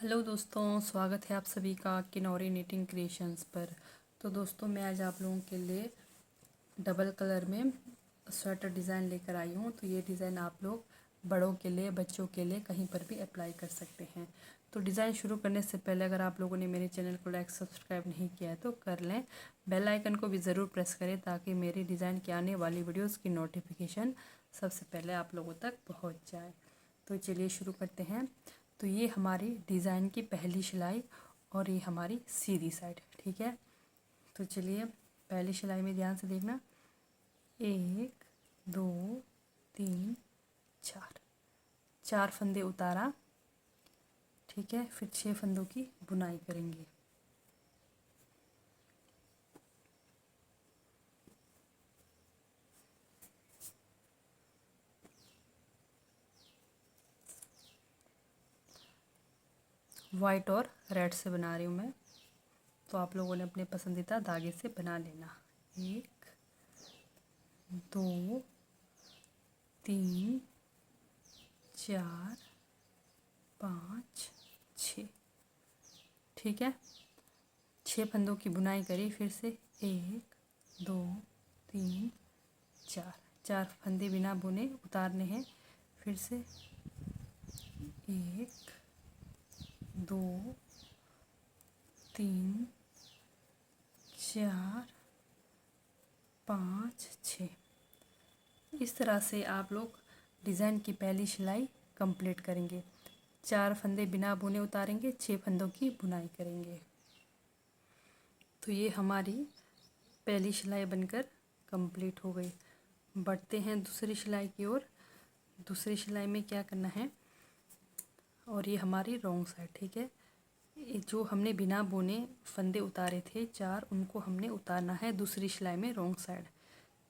Hello दोस्तों, स्वागत है आप सभी का किनौरी निटिंग क्रिएशंस पर। तो दोस्तों, मैं आज आप लोगों के लिए डबल कलर में स्वेटर डिज़ाइन लेकर आई हूँ। तो ये डिज़ाइन आप लोग बड़ों के लिए, बच्चों के लिए कहीं पर भी अप्लाई कर सकते हैं। तो डिज़ाइन शुरू करने से पहले अगर आप लोगों ने मेरे चैनल को लाइक सब्सक्राइब नहीं किया है तो कर लें। बेल आइकन को भी ज़रूर प्रेस करें ताकि मेरी डिज़ाइन की आने वाली वीडियोज़ की नोटिफिकेशन सबसे पहले आप लोगों तक पहुँच जाए। तो चलिए शुरू करते हैं। तो ये हमारी डिज़ाइन की पहली सिलाई और ये हमारी सीधी साइड, ठीक है। तो चलिए पहली सिलाई में ध्यान से देखना, 1 2 3 4, 4 फंदे उतारा, ठीक है। फिर 6 फंदों की बुनाई करेंगे। वाइट और रेड से बना रही हूँ मैं, तो आप लोगों ने अपने पसंदीदा धागे से बना लेना। 1 2 3 4 5 6, ठीक है। 6 फंदों की बुनाई करी, फिर से 1 2 3 4, 4 फंदे बिना बुने उतारने हैं। फिर से 1 2 3 4 5 6। इस तरह से आप लोग डिज़ाइन की पहली सिलाई कंप्लीट करेंगे। 4 फंदे बिना बुने उतारेंगे, 6 फंदों की बुनाई करेंगे। तो ये हमारी पहली सिलाई बनकर कंप्लीट हो गई। बढ़ते हैं दूसरी सिलाई की ओर। दूसरी सिलाई में क्या करना है, और ये हमारी रॉन्ग साइड, ठीक है। ये जो हमने बिना बुने फंदे उतारे थे 4, उनको हमने उतारना है दूसरी सिलाई में रॉन्ग साइड।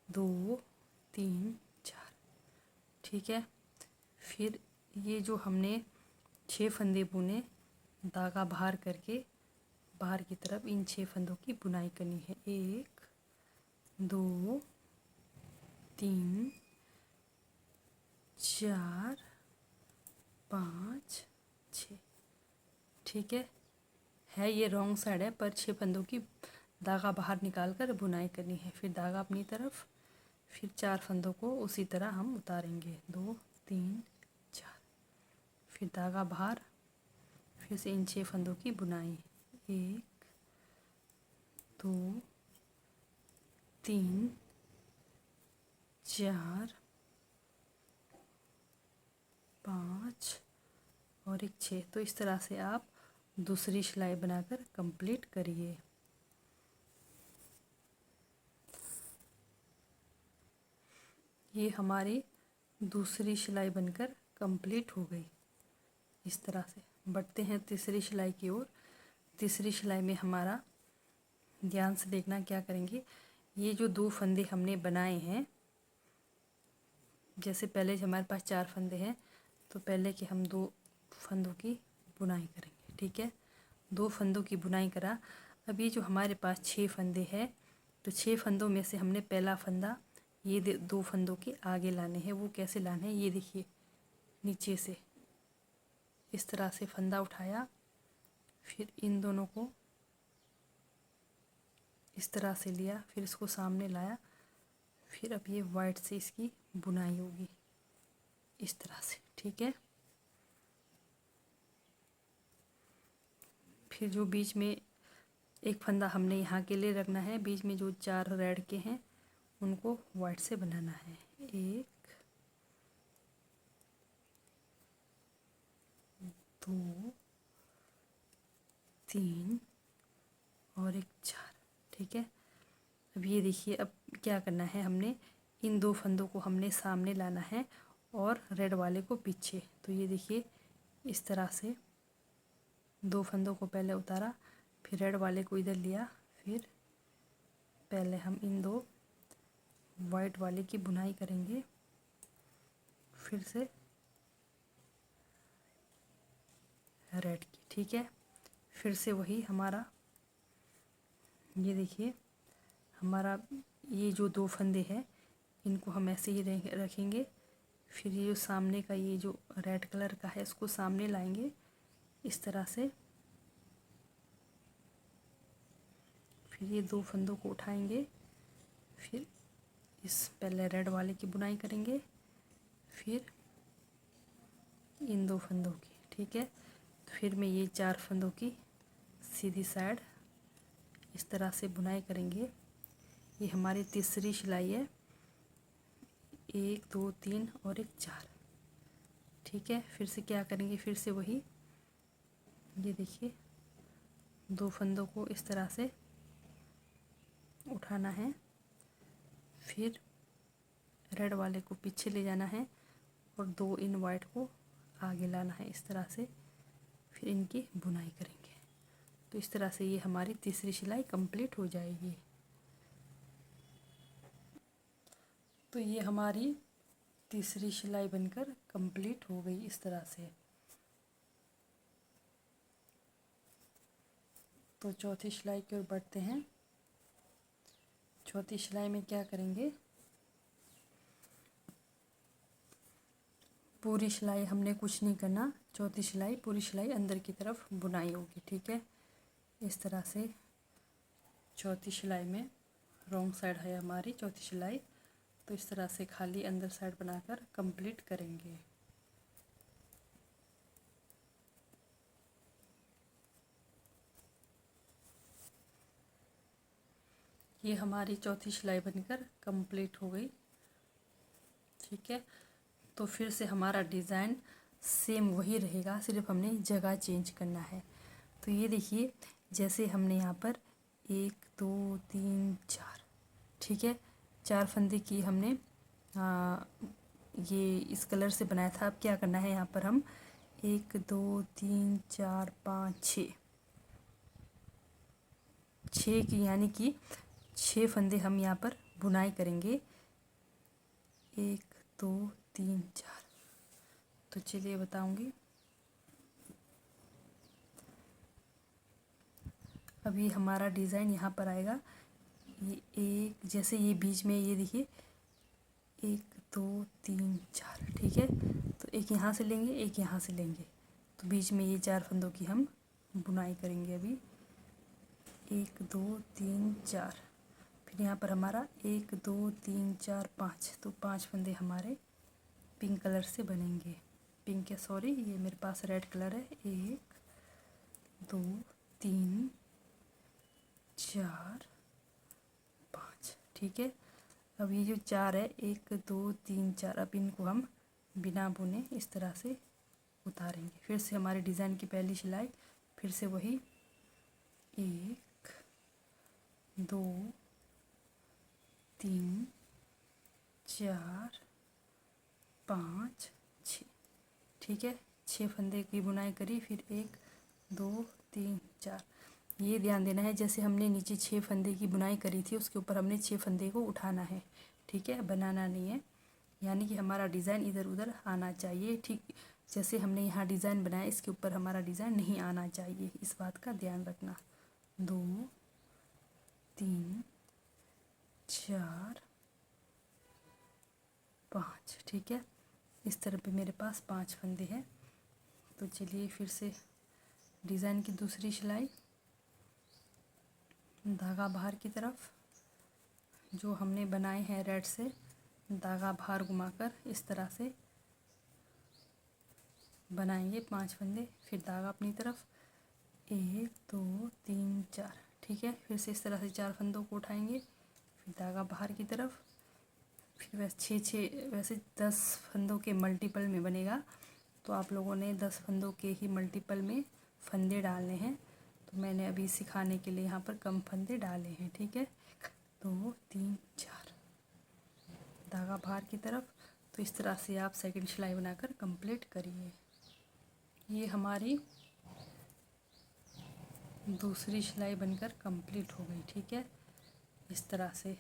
2 3 4, ठीक है। फिर ये जो हमने 6 फंदे बुने, धागा बाहर करके बाहर की तरफ इन 6 फंदों की बुनाई करनी है। 1 2 3 4 5 6, ठीक है। ये रॉन्ग साइड है, पर 6 फंदों की धागा बाहर निकाल कर बुनाई करनी है। फिर धागा अपनी तरफ, फिर 4 फंदों को उसी तरह हम उतारेंगे। 2 3 4, फिर धागा बाहर, फिर से इन 6 फंदों की बुनाई। 1 2 3 4 5 और एक 6। तो इस तरह से आप दूसरी सिलाई बनाकर कंप्लीट करिए। ये हमारी दूसरी सिलाई बनकर कंप्लीट हो गई। इस तरह से बढ़ते हैं तीसरी सिलाई की ओर। तीसरी सिलाई में हमारा, ध्यान से देखना क्या करेंगे, ये जो 2 फंदे हमने बनाए हैं, जैसे पहले हमारे पास 4 फंदे हैं, तो पहले के हम 2 फंदों की बुनाई करेंगे, ठीक है। 2 फंदों की बुनाई करा। अब ये जो हमारे पास 6 फंदे हैं, तो 6 फंदों में से हमने पहला फंदा ये 2 फंदों के आगे लाने हैं। वो कैसे लाने हैं, ये देखिए, नीचे से इस तरह से फंदा उठाया, फिर इन दोनों को इस तरह से लिया, फिर इसको सामने लाया, फिर अब ये वाइट से इसकी बुनाई होगी इस तरह से, ठीक है। फिर जो बीच में एक फंदा हमने यहाँ के लिए रखना है, बीच में जो 4 रेड के हैं उनको वाइट से बनाना है। 1 2 3 और एक 4, ठीक है। अब ये देखिए, अब क्या करना है, हमने इन 2 फंदों को हमने सामने लाना है और रेड वाले को पीछे। तो ये देखिए, इस तरह से 2 फंदों को पहले उतारा, फिर रेड वाले को इधर लिया, फिर पहले हम इन 2 वाइट वाले की बुनाई करेंगे, फिर से रेड की, ठीक है। फिर से वही हमारा, ये देखिए, हमारा ये जो 2 फंदे हैं इनको हम ऐसे ही रखेंगे। फिर ये जो सामने का ये जो रेड कलर का है इसको सामने लाएंगे, इस तरह से। फिर ये 2 फंदों को उठाएंगे, फिर इस पहले रेड वाले की बुनाई करेंगे, फिर इन 2 फंदों की, ठीक है। तो फिर मैं ये 4 फंदों की सीधी साइड इस तरह से बुनाई करेंगे। ये हमारी तीसरी सिलाई है, 1 2 3 और एक 4, ठीक है। फिर से क्या करेंगे, फिर से वही, ये देखिए 2 फंदों को इस तरह से उठाना है, फिर रेड वाले को पीछे ले जाना है और 2 इन वाइट को आगे लाना है इस तरह से, फिर इनकी बुनाई करेंगे। तो इस तरह से ये हमारी तीसरी सिलाई कंप्लीट हो जाएगी। तो ये हमारी तीसरी सिलाई बनकर कंप्लीट हो गई इस तरह से। तो चौथी सिलाई की ओर बढ़ते हैं। चौथी सिलाई में क्या करेंगे, पूरी सिलाई हमने कुछ नहीं करना, चौथी सिलाई पूरी सिलाई अंदर की तरफ बुनाई होगी, ठीक है। इस तरह से चौथी सिलाई में रॉन्ग साइड है हमारी चौथी सिलाई, तो इस तरह से खाली अंदर साइड बनाकर कंप्लीट करेंगे। ये हमारी चौथी सिलाई बनकर कंप्लीट हो गई, ठीक है। तो फिर से हमारा डिज़ाइन सेम वही रहेगा, सिर्फ हमने जगह चेंज करना है। तो ये देखिए, जैसे हमने यहाँ पर 1 2 3 4, ठीक है, 4 फंदे की हमने ये इस कलर से बनाया था। अब क्या करना है, यहाँ पर हम 1 2 3 4 5 6 की, यानी कि 6 फंदे हम यहाँ पर बुनाई करेंगे, 1 2 3 4। तो चलिए बताऊंगी। अभी हमारा डिज़ाइन यहाँ पर आएगा, ये एक, जैसे ये बीच में ये देखिए 1 2 3 4, ठीक है। तो एक यहाँ से लेंगे, एक यहाँ से लेंगे, तो बीच में ये 4 फंदों की हम बुनाई करेंगे। अभी 1 2 3 4, फिर यहाँ पर हमारा 1 2 3 4 5, तो 5 फंदे हमारे पिंक कलर से बनेंगे। पिंक है, सॉरी, ये मेरे पास रेड कलर है। 1 2 3 4 5, ठीक है। अब ये जो 4 है, 1 2 3 4, अब इनको हम बिना बुने इस तरह से उतारेंगे। फिर से हमारे डिज़ाइन की पहली सिलाई, फिर से वही 1 2 3 4 5 6, ठीक है। 6 फंदे की बुनाई करी, फिर 1 2 3 4। ये ध्यान देना है, जैसे हमने नीचे 6 फंदे की बुनाई करी थी, उसके ऊपर हमने 6 फंदे को उठाना है, ठीक है, बनाना नहीं है। यानी कि हमारा डिज़ाइन इधर उधर आना चाहिए, ठीक जैसे हमने यहाँ डिज़ाइन बनाया, इसके ऊपर हमारा डिज़ाइन नहीं आना चाहिए, इस बात का ध्यान रखना। 2 3 4 5, ठीक है। इस तरह पे मेरे पास 5 फंदे हैं। तो चलिए फिर से डिज़ाइन की दूसरी सिलाई, धागा बाहर की तरफ, जो हमने बनाए हैं रेड से, धागा बाहर घुमाकर इस तरह से बनाएंगे 5 फंदे, फिर धागा अपनी तरफ, 1 2 3 4, ठीक है। फिर से इस तरह से 4 फंदों को उठाएंगे, फिर धागा बाहर की तरफ, फिर वैसे 10 फंदों के मल्टीपल में बनेगा, तो आप लोगों ने 10 फंदों के ही मल्टीपल में फंदे डालने हैं। तो मैंने अभी सिखाने के लिए यहाँ पर कम फंदे डाले हैं, ठीक है। 2 3 4, धागा बाहर की तरफ। तो इस तरह से आप सेकंड सिलाई बनाकर कंप्लीट करिए। ये हमारी दूसरी सिलाई बनकर कंप्लीट हो गई, ठीक है, इस तरह से।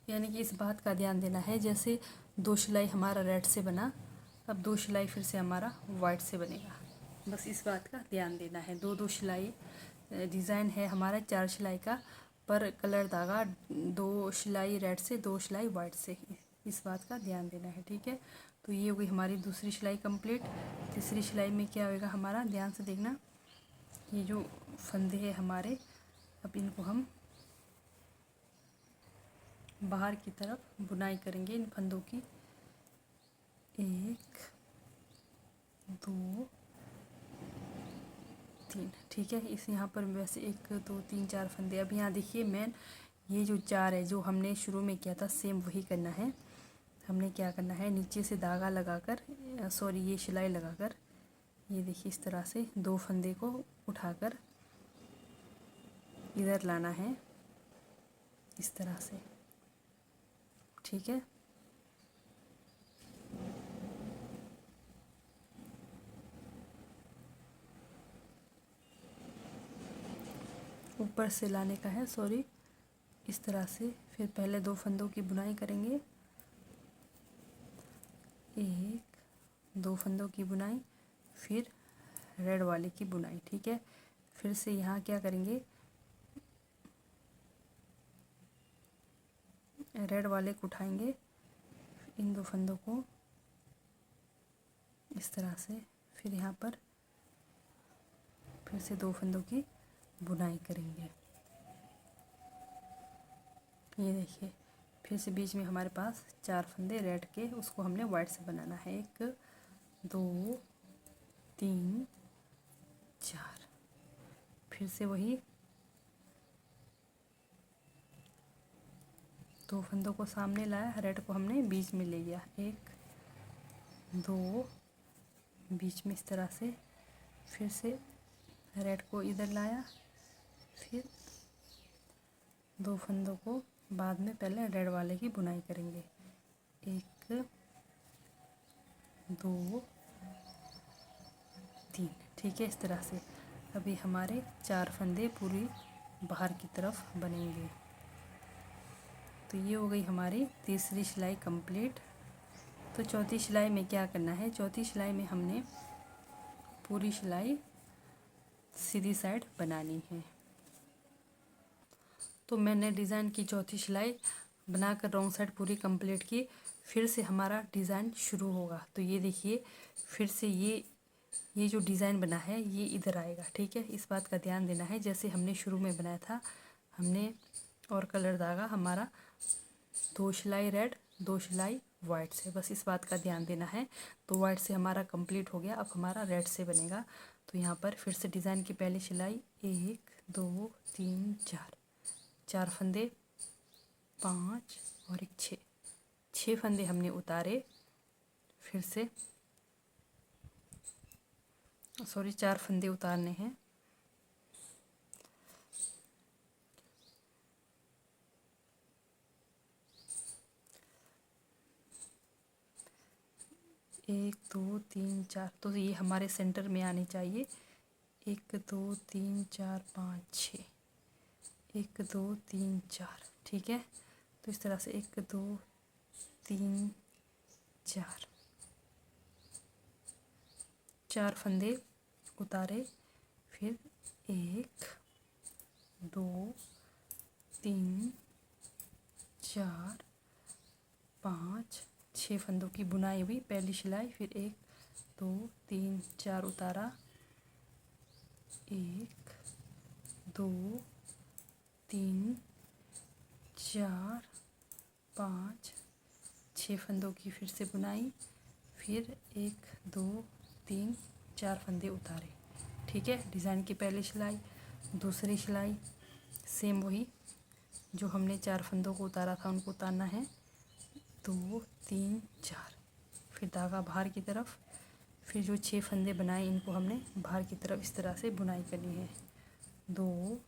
यानी कि इस बात का ध्यान देना है, जैसे 2 सिलाई हमारा रेड से बना, अब 2 सिलाई फिर से हमारा वाइट से बनेगा, बस इस बात का ध्यान देना है। 2 सिलाई डिज़ाइन है हमारा 4 सिलाई का, पर कलर धागा 2 सिलाई रेड से, 2 सिलाई वाइट से, इस बात का ध्यान देना है, ठीक है। तो ये हो गई हमारी दूसरी सिलाई कंप्लीट। तीसरी सिलाई में क्या होगा हमारा, ध्यान से देखना, ये जो फंदे हैं हमारे, अब इनको हम बाहर की तरफ बुनाई करेंगे इन फंदों की। 1 2 3, ठीक है। इस यहाँ पर वैसे 1 2 3 4 फंदे। अब यहाँ देखिए मेन ये जो 4 है जो हमने शुरू में किया था सेम वही करना है। हमने क्या करना है, नीचे से धागा लगाकर, सॉरी ये सिलाई लगाकर, ये देखिए इस तरह से 2 फंदे को उठाकर इधर लाना है इस तरह से, ठीक है। ऊपर से लाने का है, सॉरी, इस तरह से। फिर पहले 2 फंदों की बुनाई करेंगे, 1 2 फंदों की बुनाई, फिर रेड वाले की बुनाई, ठीक है। फिर से यहाँ क्या करेंगे, रेड वाले को उठाएंगे, इन 2 फंदों को इस तरह से, फिर यहाँ पर फिर से 2 फंदों की बुनाई करेंगे। ये देखिए फिर से बीच में हमारे पास 4 फंदे रेड के, उसको हमने वाइट से बनाना है। 1 2 3 4, फिर से वही 2 फंदों को सामने लाया, रेड को हमने बीच में ले गया, 1 2 बीच में इस तरह से, फिर से रेड को इधर लाया, फिर 2 फंदों को बाद में पहले रेड वाले की बुनाई करेंगे, 1 2 3, ठीक है, इस तरह से। अभी हमारे 4 फंदे पूरी बाहर की तरफ बनेंगे। तो ये हो गई हमारी तीसरी सिलाई कंप्लीट। तो चौथी सिलाई में क्या करना है, चौथी सिलाई में हमने पूरी सिलाई सीधी साइड बनानी है। तो मैंने डिज़ाइन की चौथी सिलाई बनाकर रॉन्ग साइड पूरी कंप्लीट की। फिर से हमारा डिज़ाइन शुरू होगा। तो ये देखिए फिर से ये जो डिज़ाइन बना है ये इधर आएगा, ठीक है। इस बात का ध्यान देना है, जैसे हमने शुरू में बनाया था, हमने और कलर धागा हमारा 2 सिलाई रेड 2 सिलाई वाइट से, बस इस बात का ध्यान देना है। तो वाइट से हमारा कंप्लीट हो गया, अब हमारा रेड से बनेगा। तो यहाँ पर फिर से डिज़ाइन की पहली सिलाई 1 2 3 4, 4 फंदे, 5 और 1 6 फंदे हमने उतारे। फिर से सॉरी 4 फंदे उतारने हैं, एक 2 3 4, तो ये हमारे सेंटर में आनी चाहिए। 1 2 3 4 5 6, 1 2 3 4, ठीक है। तो इस तरह से 1 2 3 4, 4 फंदे उतारे, फिर 1 2 3 4 5 6 फंदों की बुनाई हुई पहली सिलाई, फिर 1 2 3 4 उतारा, 1 2 3 4 5 6 फंदों की फिर से बुनाई, फिर 1 2 3 4 फंदे उतारे, ठीक है। डिज़ाइन की पहली सिलाई, दूसरी सिलाई सेम वही जो हमने 4 फंदों को उतारा था उनको उतारना है, 2 3 4, फिर धागा बाहर की तरफ, फिर जो 6 फंदे बनाए इनको हमने बाहर की तरफ इस तरह से बुनाई करनी है, 2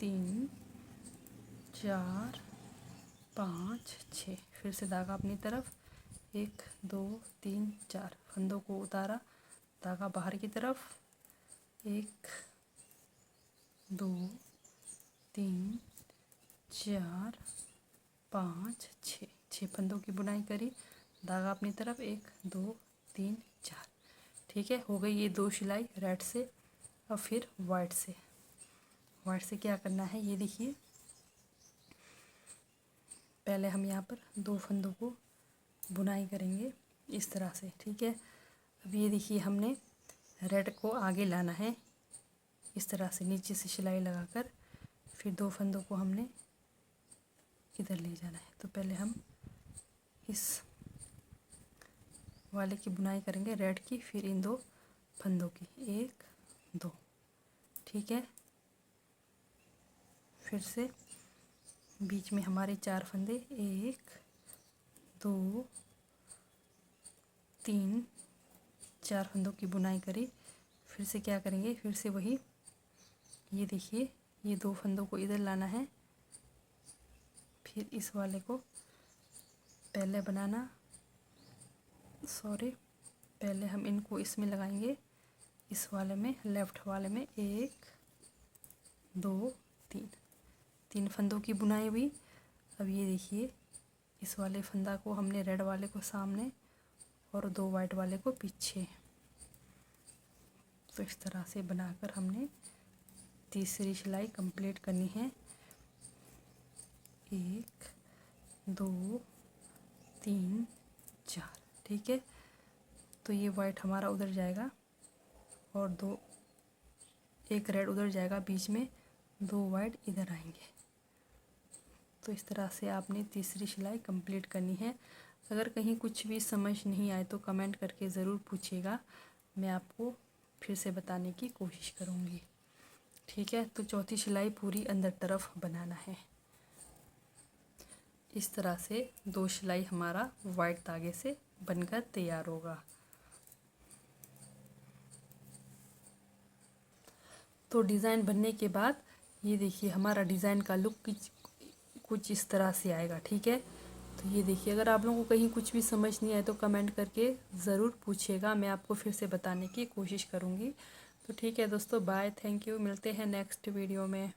3 4 5 6, फिर से धागा अपनी तरफ, 1 2 3 4 फंदों को उतारा, धागा बाहर की तरफ, 1 2 3 4 5 6, 6 फंदों की बुनाई करी, धागा अपनी तरफ, 1 2 3 4, ठीक है। हो गई ये 2 सिलाई रेड से। अब फिर वाइट से, वाइट से क्या करना है ये देखिए, पहले हम यहाँ पर 2 फंदों को बुनाई करेंगे, इस तरह से। ठीक है, अब ये देखिए हमने रेड को आगे लाना है इस तरह से, नीचे से सिलाई लगाकर फिर 2 फंदों को हमने इधर ले जाना है। तो पहले हम इस वाले की बुनाई करेंगे रेड की, फिर इन 2 फंदों की, 1 2। ठीक है, फिर से बीच में हमारे 4 फंदे, 1 2 3 4 फंदों की बुनाई करी। फिर से क्या करेंगे, फिर से वही, ये देखिए ये 2 फंदों को इधर लाना है, फिर इस वाले को पहले बनाना, पहले हम इनको इसमें लगाएंगे, इस वाले में, लेफ्ट वाले में, 1 2 3 फंदों की बुनाई हुई। अब ये देखिए इस वाले फंदा को हमने रेड वाले को सामने और 2 वाइट वाले को पीछे। तो इस तरह से बनाकर हमने तीसरी सिलाई कंप्लीट करनी है। 1 2 3 4। ठीक है, तो ये वाइट हमारा उधर जाएगा और 1 रेड उधर जाएगा, बीच में 2 वाइट इधर आएंगे। तो इस तरह से आपने तीसरी सिलाई कंप्लीट करनी है। अगर कहीं कुछ भी समझ नहीं आए तो कमेंट करके ज़रूर पूछिएगा, मैं आपको फिर से बताने की कोशिश करूँगी। ठीक है, तो चौथी सिलाई पूरी अंदर तरफ बनाना है। इस तरह से 2 सिलाई हमारा वाइट धागे से बनकर तैयार होगा। तो डिज़ाइन बनने के बाद ये देखिए हमारा डिज़ाइन का लुक कुछ इस तरह से आएगा। ठीक है, तो ये देखिए अगर आप लोगों को कहीं कुछ भी समझ नहीं आए तो कमेंट करके ज़रूर पूछिएगा, मैं आपको फिर से बताने की कोशिश करूँगी। तो ठीक है दोस्तों, बाय, थैंक यू, मिलते हैं नेक्स्ट वीडियो में।